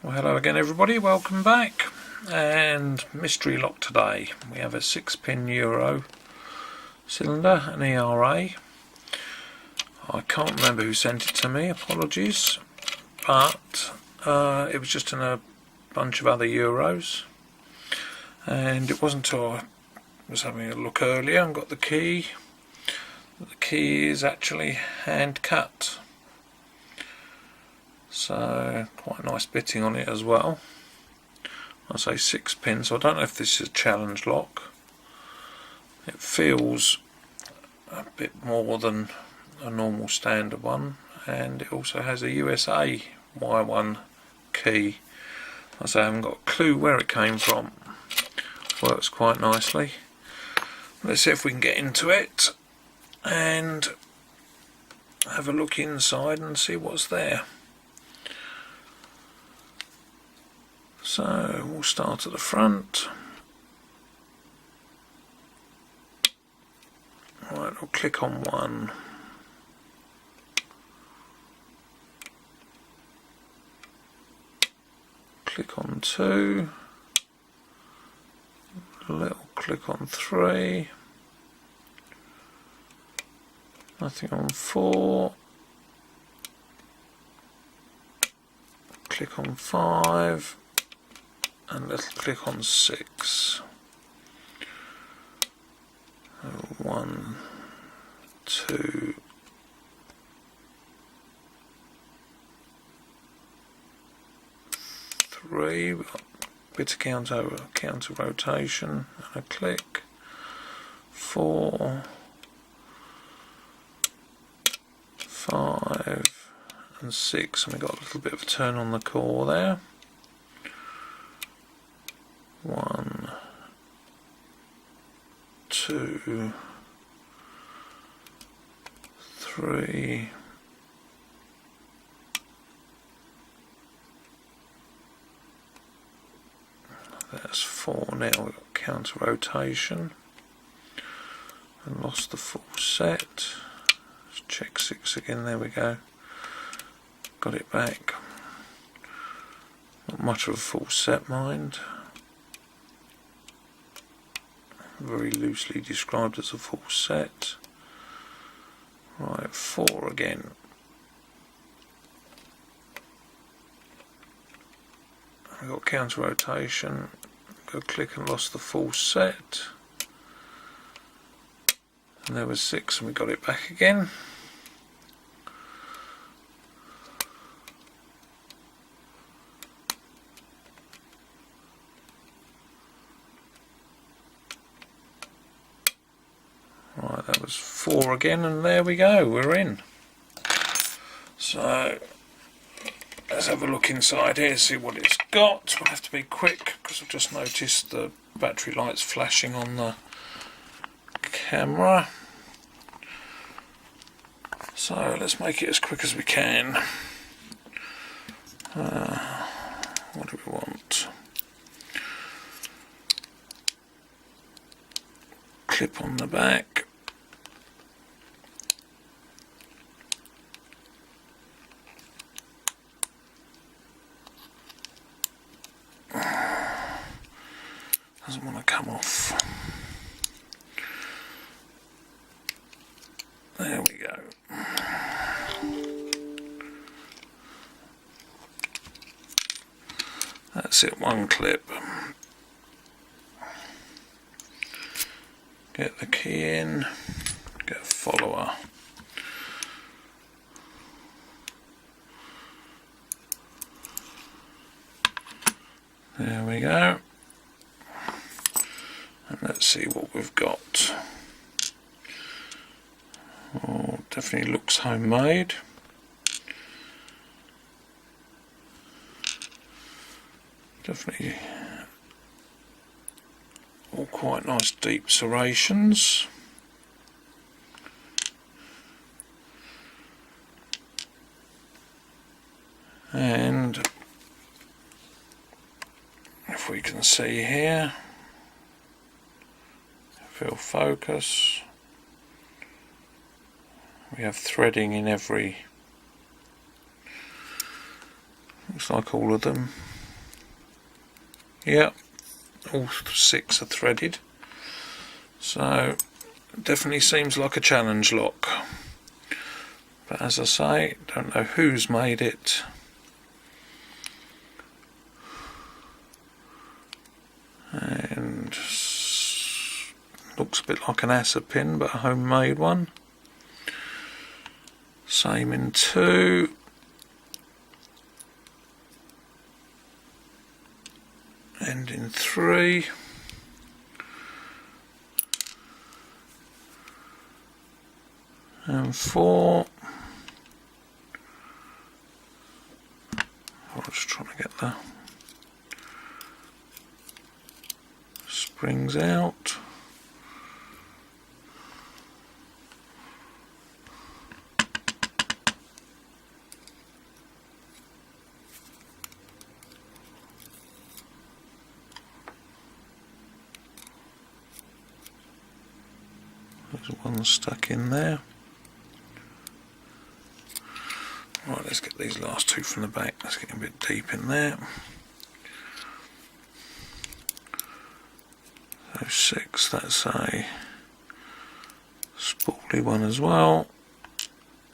Well, hello again everybody, welcome back. And mystery lock today. We have a 6-pin Euro cylinder, an ERA. I can't remember who sent it to me, apologies. But it was just in a bunch of other Euros. And it wasn't until I was having a look earlier and got the key. The key is actually hand cut. So quite nice bitting on it as well. I say 6 pins, so I don't know if this is a challenge lock. It feels a bit more than a normal standard one, and it also has a USA Y1 key. I say I haven't got a clue where it came from. Works quite nicely. Let's see if we can get into it and have a look inside and see what's there. So we'll start at the front. Right, I'll click on one. Click on 2. A little click on 3. Nothing on 4. Click on 5. And let's click on 6. 1, 2, 3. We've got a bit of counter rotation and a click. 4, 5 and 6, and we've got a little bit of a turn on the core there. 1, 2, 3, 4 now. We've got counter rotation and lost the full set. Let's check 6 again, there we go. Got it back. Not much of a full set, mind. Very loosely described as a full set. Right, 4 again. I've got counter rotation. Go click and lost the full set. And there was 6 and we got it back again. Right, that was 4 again, and there we go, we're in. So let's have a look inside here, see what it's got. We'll have to be quick because I've just noticed the battery lights flashing on the camera. So let's make it as quick as we can. What do we want? Clip on the back. Doesn't want to come off. There we go. That's it, one clip. Get the key in, get a follower. There we go. And let's see what we've got. Oh, definitely looks homemade. Definitely all quite nice deep serrations. And if we can see here, if it'll focus, we have threading in every, looks like all of them. Yeah, all 6 are threaded, so definitely seems like a challenge lock. But as I say, don't know who's made it. And looks a bit like an Asa pin, but a homemade one. Same in 2. And in 3. And 4. I'm just trying to get the springs out. There's one stuck in there. Right, let's get these last 2 from the back. Let's get a bit deep in there. So 6, that's a spoolie one as well.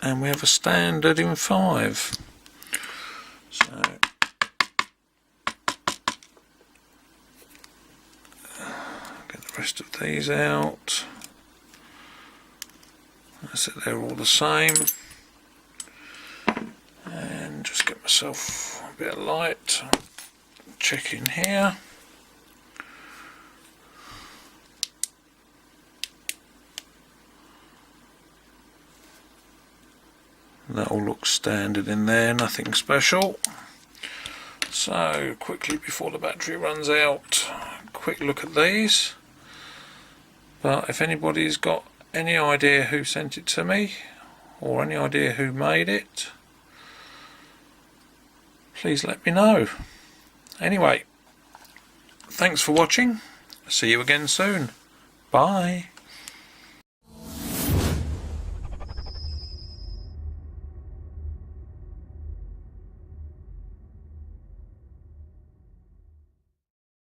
And we have a standard in 5. So get the rest of these out. That's it, they're all the same. And just get myself a bit of light. Check in here. That all looks standard in there, nothing special. So quickly before the battery runs out, quick look at these. But if anybody's got any idea who sent it to me, or any idea who made it, please let me know. Anyway, thanks for watching. See you again soon. Bye.